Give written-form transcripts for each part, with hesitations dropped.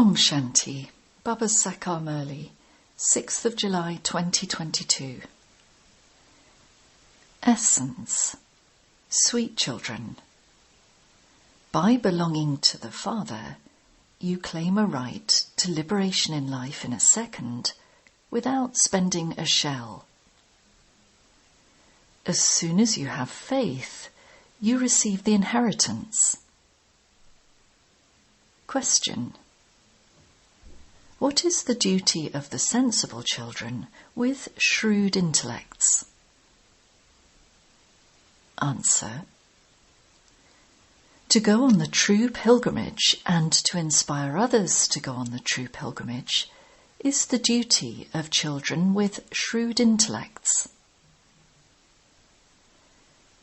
Om Shanti, Baba Sakar Murli, 6th of July 2022. Essence. Sweet children, by belonging to the Father, you claim a right to liberation in life in a second without spending a shell. As soon as you have faith, you receive the inheritance. Question. What is the duty of the sensible children with shrewd intellects? Answer. To go on the true pilgrimage and to inspire others to go on the true pilgrimage is the duty of children with shrewd intellects.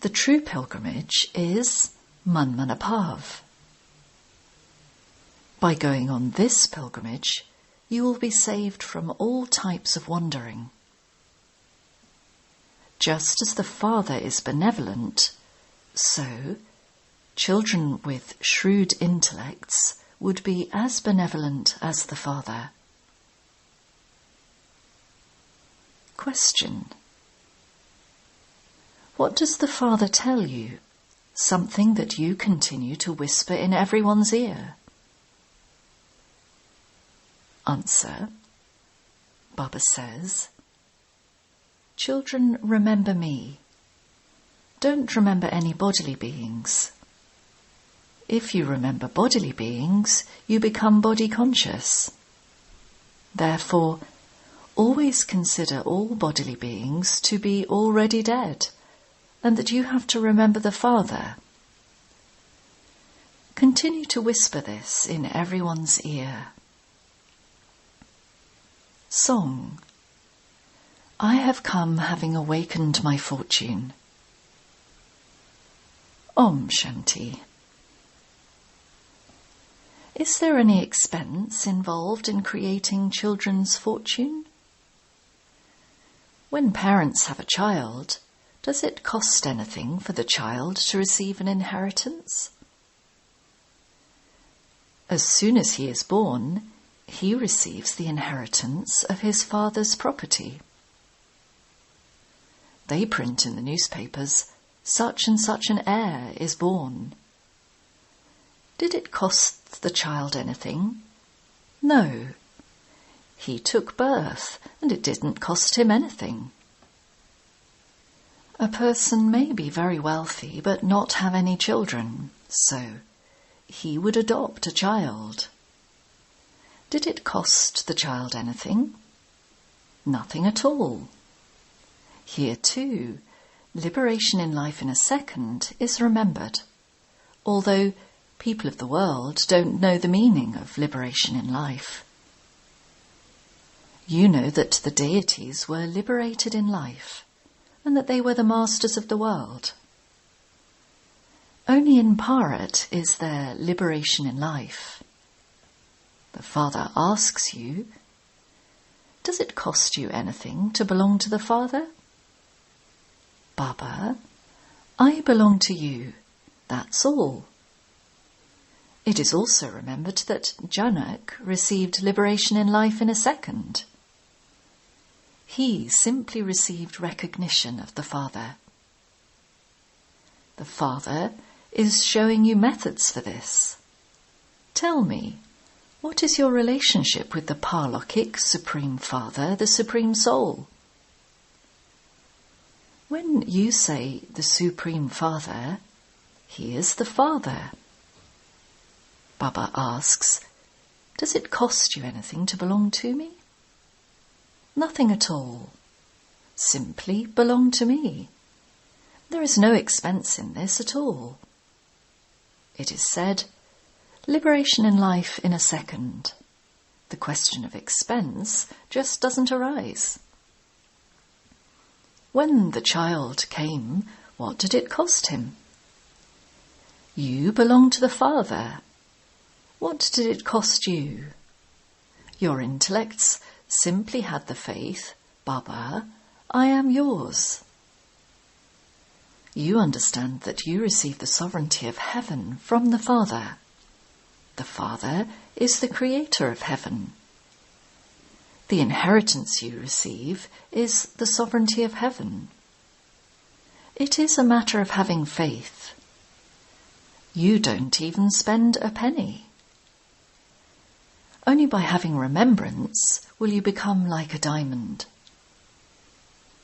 The true pilgrimage is Manmanapav. By going on this pilgrimage, you will be saved from all types of wandering. Just as the Father is benevolent, so children with shrewd intellects would be as benevolent as the Father. Question. What does the Father tell you? Something that you continue to whisper in everyone's ear. Answer. Baba says, children, remember me. Don't remember any bodily beings. If you remember bodily beings, you become body conscious. Therefore, always consider all bodily beings to be already dead, and that you have to remember the Father. Continue to whisper this in everyone's ear. Song. I have come having awakened my fortune. Om Shanti. Is there any expense involved in creating children's fortune? When parents have a child, does it cost anything for the child to receive an inheritance? As soon as he is born, he receives the inheritance of his father's property. They print in the newspapers, such and such an heir is born. Did it cost the child anything? No. He took birth, and it didn't cost him anything. A person may be very wealthy but not have any children, so he would adopt a child. Did it cost the child anything? Nothing at all. Here too, liberation in life in a second is remembered, although people of the world don't know the meaning of liberation in life. You know that the deities were liberated in life, and that they were the masters of the world. Only in Bharat is there liberation in life. The Father asks you, does it cost you anything to belong to the Father? Baba, I belong to you, that's all. It is also remembered that Janak received liberation in life in a second. He simply received recognition of the Father. The Father is showing you methods for this. Tell me, what is your relationship with the Parlokik Supreme Father, the Supreme Soul? When you say the Supreme Father, he is the Father. Baba asks, does it cost you anything to belong to me? Nothing at all. Simply belong to me. There is no expense in this at all. It is said, liberation in life in a second. The question of expense just doesn't arise. When the child came, what did it cost him? You belong to the Father. What did it cost you? Your intellects simply had the faith, Baba, I am yours. You understand that you receive the sovereignty of heaven from the Father. The Father is the creator of heaven. The inheritance you receive is the sovereignty of heaven. It is a matter of having faith. You don't even spend a penny. Only by having remembrance will you become like a diamond.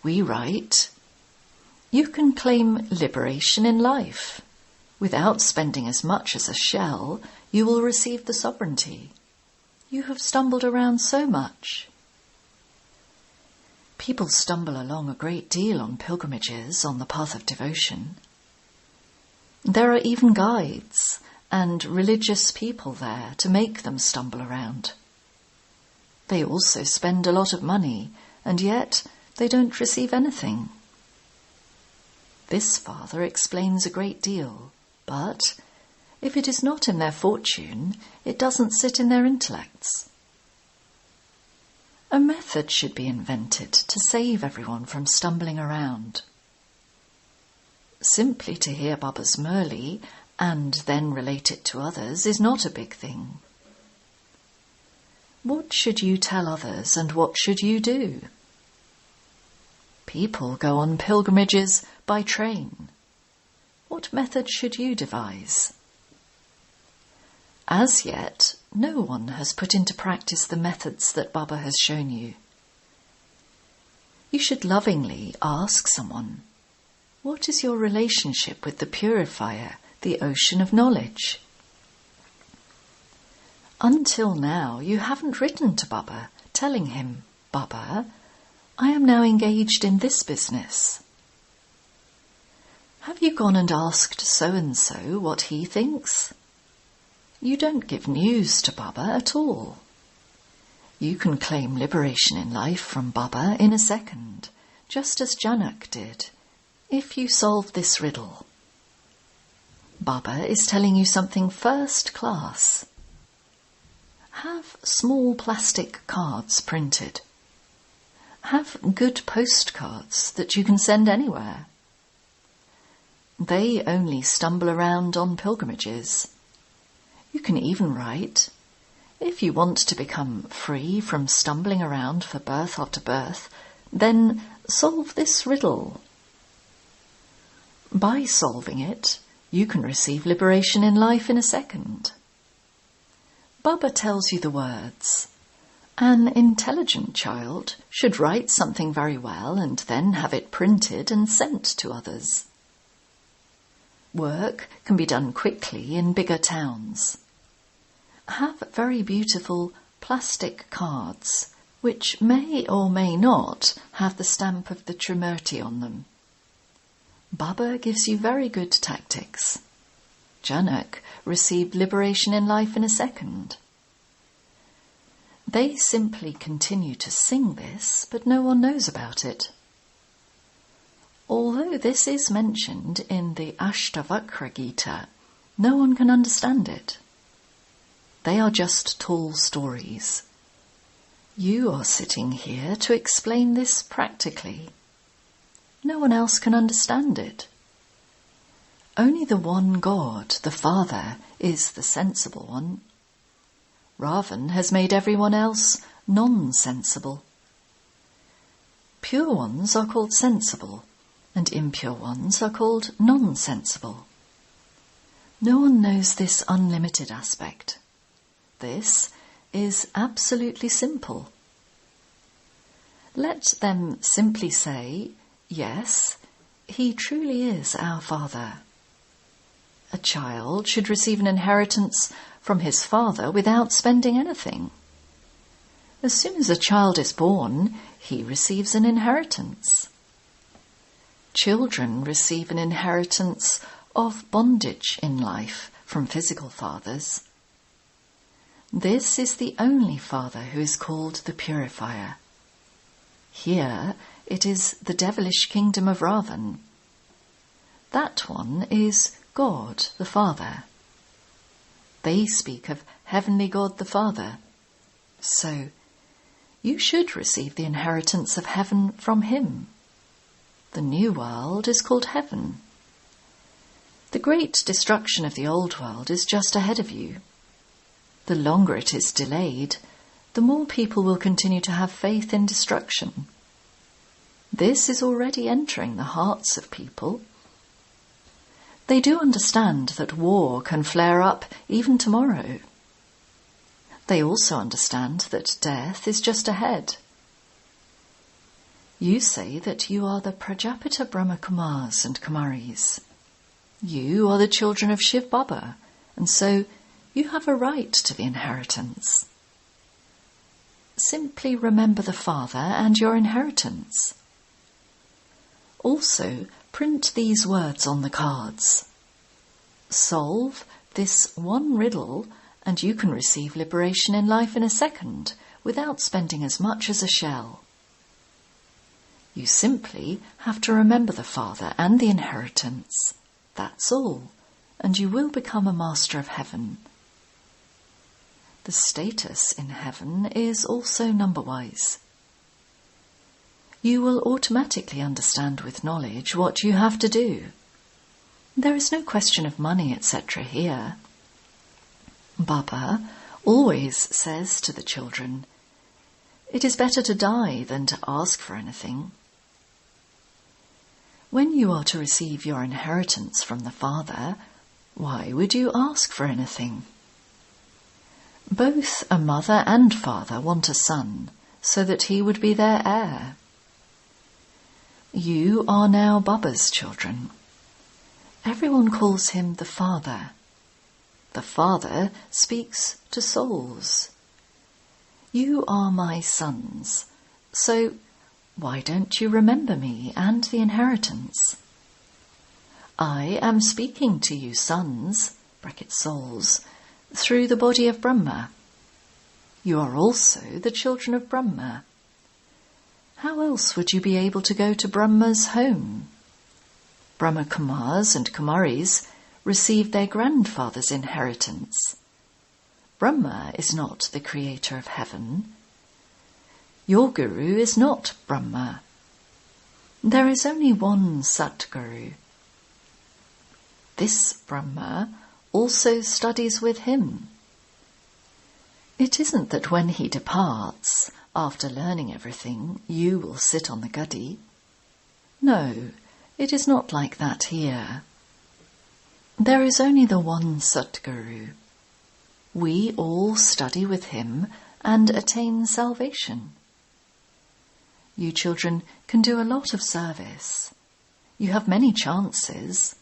We write, you can claim liberation in life. Without spending as much as a shell, you will receive the sovereignty. You have stumbled around so much. People stumble along a great deal on pilgrimages on the path of devotion. There are even guides and religious people there to make them stumble around. They also spend a lot of money, and yet they don't receive anything. This father explains a great deal, but if it is not in their fortune, it doesn't sit in their intellects. A method should be invented to save everyone from stumbling around. Simply to hear Baba's Murli and then relate it to others is not a big thing. What should you tell others and what should you do? People go on pilgrimages by train. What method should you devise? As yet, no one has put into practice the methods that Baba has shown you. You should lovingly ask someone, what is your relationship with the purifier, the ocean of knowledge? Until now, you haven't written to Baba, telling him, Baba, I am now engaged in this business. Have you gone and asked so-and-so what he thinks? You don't give news to Baba at all. You can claim liberation in life from Baba in a second, just as Janak did, if you solve this riddle. Baba is telling you something first class. Have small plastic cards printed. Have good postcards that you can send anywhere. They only stumble around on pilgrimages. You can even write, if you want to become free from stumbling around for birth after birth, then solve this riddle. By solving it, you can receive liberation in life in a second. Baba tells you the words. An intelligent child should write something very well and then have it printed and sent to others. Work can be done quickly in bigger towns. Have very beautiful plastic cards, which may or may not have the stamp of the Trimurti on them. Baba gives you very good tactics. Janak received liberation in life in a second. They simply continue to sing this, but no one knows about it. Although this is mentioned in the Ashtavakra Gita, no one can understand it. They are just tall stories. You are sitting here to explain this practically. No one else can understand it. Only the one God, the Father, is the sensible one. Ravan has made everyone else non-sensible. Pure ones are called sensible, and impure ones are called non-sensible. No one knows this unlimited aspect. This is absolutely simple. Let them simply say, yes, he truly is our Father. A child should receive an inheritance from his father without spending anything. As soon as a child is born, he receives an inheritance. Children receive an inheritance of bondage in life from physical fathers. This is the only father who is called the purifier. Here it is the devilish kingdom of Ravan. That one is God the Father. They speak of Heavenly God the Father. So, you should receive the inheritance of heaven from him. The new world is called heaven. The great destruction of the old world is just ahead of you. The longer it is delayed, the more people will continue to have faith in destruction. This is already entering the hearts of people. They do understand that war can flare up even tomorrow. They also understand that death is just ahead. You say that you are the Prajapita Brahma Kumaris and Kumaris. You are the children of Shiv Baba, and so you have a right to the inheritance. Simply remember the father and your inheritance. Also, print these words on the cards. Solve this one riddle and you can receive liberation in life in a second without spending as much as a shell. You simply have to remember the father and the inheritance. That's all, and you will become a master of heaven. The status in heaven is also number-wise. You will automatically understand with knowledge what you have to do. There is no question of money, etc. here. Baba always says to the children, "It is better to die than to ask for anything." When you are to receive your inheritance from the Father, why would you ask for anything? Both a mother and father want a son, so that he would be their heir. You are now Baba's children. Everyone calls him the Father. The Father speaks to souls. You are my sons, so why don't you remember me and the inheritance? I am speaking to you sons, (souls), through the body of Brahma. You are also the children of Brahma. How else would you be able to go to Brahma's home? Brahma Kumaris and Kumaris received their grandfather's inheritance. Brahma is not the creator of heaven. Your guru is not Brahma. There is only one Satguru. This Brahma also studies with him. It isn't that when he departs, after learning everything, you will sit on the guddy. No, it is not like that here. There is only the one Satguru. We all study with him and attain salvation. You children can do a lot of service. You have many chances.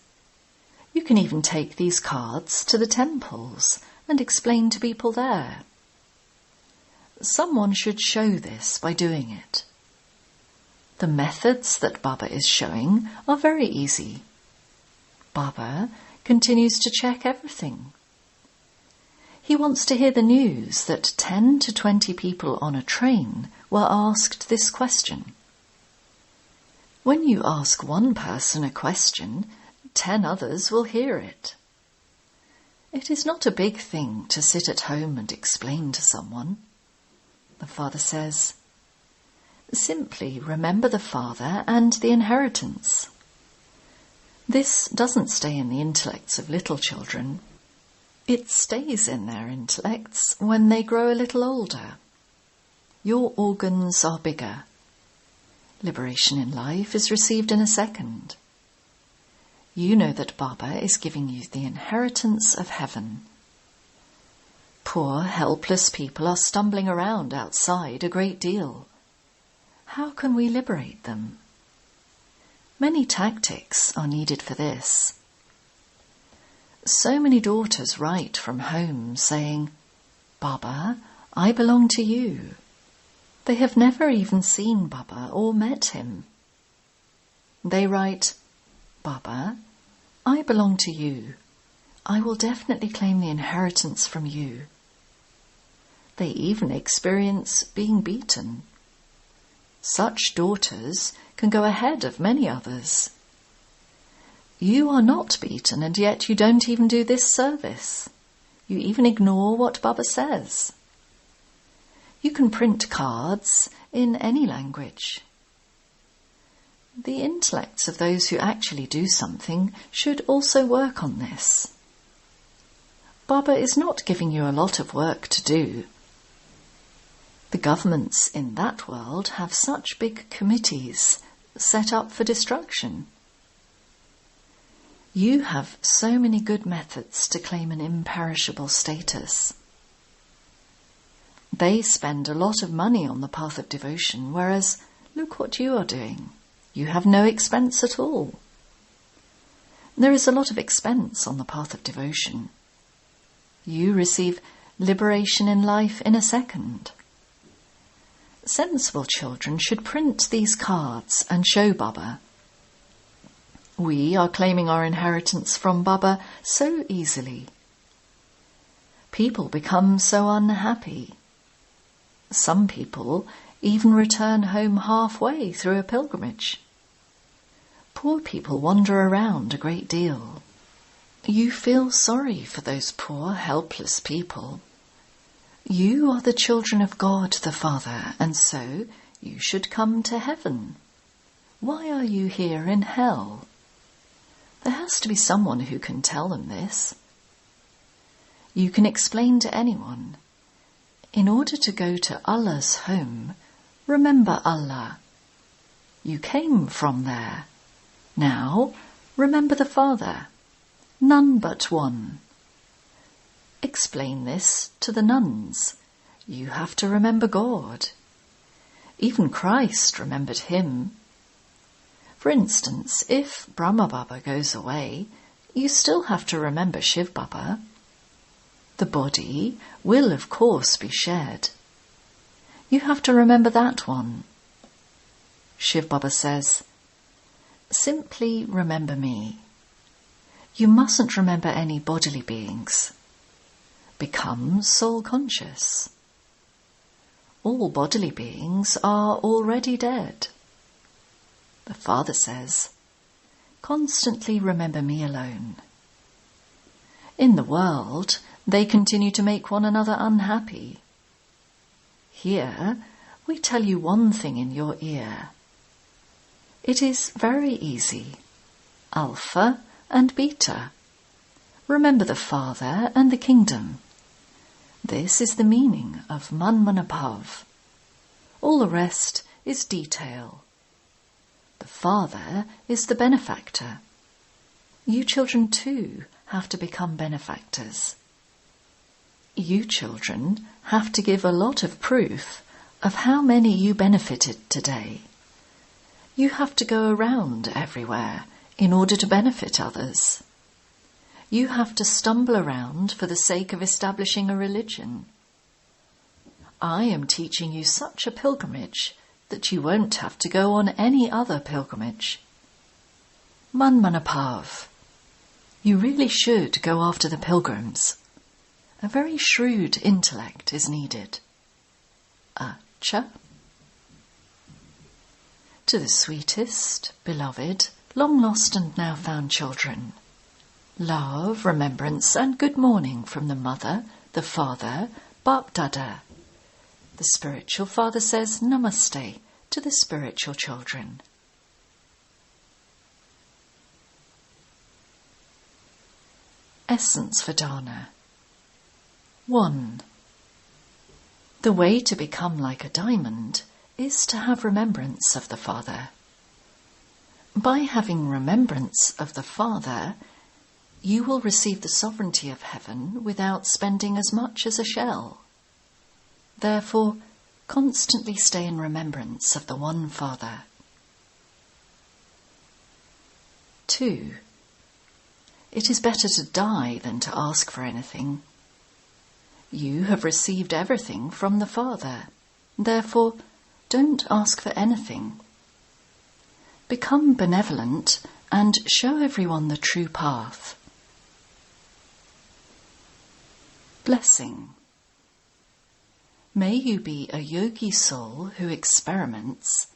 You can even take these cards to the temples and explain to people there. Someone should show this by doing it. The methods that Baba is showing are very easy. Baba continues to check everything. He wants to hear the news that 10 to 20 people on a train were asked this question. When you ask one person a question, 10 others will hear it. It is not a big thing to sit at home and explain to someone. The Father says, simply remember the Father and the inheritance. This doesn't stay in the intellects of little children. It stays in their intellects when they grow a little older. Your organs are bigger. Liberation in life is received in a second. You know that Baba is giving you the inheritance of heaven. Poor, helpless people are stumbling around outside a great deal. How can we liberate them? Many tactics are needed for this. So many daughters write from home saying, "Baba, I belong to you." They have never even seen Baba or met him. They write, "Baba, I belong to you. I will definitely claim the inheritance from you." They even experience being beaten. Such daughters can go ahead of many others. You are not beaten, and yet you don't even do this service. You even ignore what Baba says. You can print cards in any language. The intellects of those who actually do something should also work on this. Baba is not giving you a lot of work to do. The governments in that world have such big committees set up for destruction. You have so many good methods to claim an imperishable status. They spend a lot of money on the path of devotion, whereas look what you are doing. You have no expense at all. There is a lot of expense on the path of devotion. You receive liberation in life in a second. Sensible children should print these cards and show Baba. We are claiming our inheritance from Baba so easily. People become so unhappy. Some people even return home halfway through a pilgrimage. Poor people wander around a great deal. You feel sorry for those poor, helpless people. You are the children of God the Father, and so you should come to heaven. Why are you here in hell? There has to be someone who can tell them this. You can explain to anyone. In order to go to Allah's home, remember Allah. You came from there. Now, remember the Father. None but one. Explain this to the nuns. You have to remember God. Even Christ remembered him. For instance, if Brahma Baba goes away, you still have to remember Shiv Baba. The body will, of course, be shared. You have to remember that one. Shiv Baba says, simply remember me. You mustn't remember any bodily beings. Become soul conscious. All bodily beings are already dead. The Father says, constantly remember me alone. In the world, they continue to make one another unhappy. Here, we tell you one thing in your ear. It is very easy. Alpha and Beta. Remember the Father and the Kingdom. This is the meaning of Manmanabhav. All the rest is detail. The Father is the benefactor. You children too have to become benefactors. You children have to give a lot of proof of how many you benefited today. You have to go around everywhere in order to benefit others. You have to stumble around for the sake of establishing a religion. I am teaching you such a pilgrimage that you won't have to go on any other pilgrimage. Manmanabhav. You really should go after the pilgrims. A very shrewd intellect is needed. Acha. To the sweetest, beloved, long-lost and now found children. Love, remembrance and good morning from the Mother, the Father, Bap Dada. The spiritual father says Namaste to the spiritual children. Essence for Dana. 1. The way to become like a diamond is to have remembrance of the Father. By having remembrance of the Father, you will receive the sovereignty of heaven without spending as much as a shell. Therefore, constantly stay in remembrance of the one Father. 2. It is better to die than to ask for anything. You have received everything from the Father. Therefore, don't ask for anything. Become benevolent and show everyone the true path. Blessing. May you be a yogi soul who experiments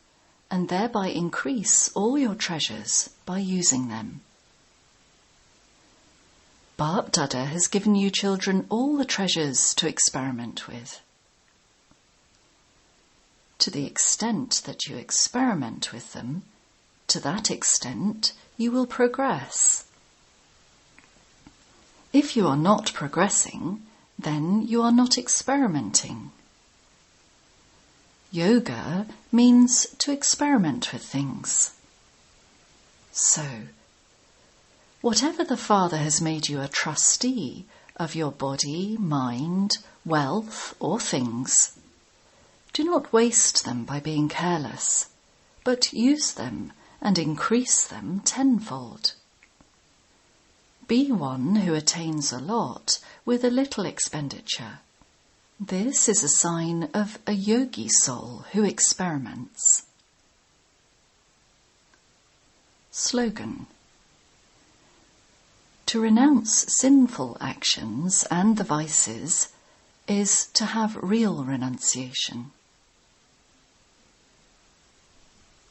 and thereby increase all your treasures by using them. Bap Dada has given you children all the treasures to experiment with. To the extent that you experiment with them, to that extent you will progress. If you are not progressing, then you are not experimenting. Yoga means to experiment with things. So, whatever the Father has made you a trustee of your body, mind, wealth, or things, do not waste them by being careless, but use them and increase them tenfold. Be one who attains a lot with a little expenditure. This is a sign of a yogi soul who experiments. Slogan: to renounce sinful actions and the vices is to have real renunciation.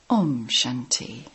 Om Shanti.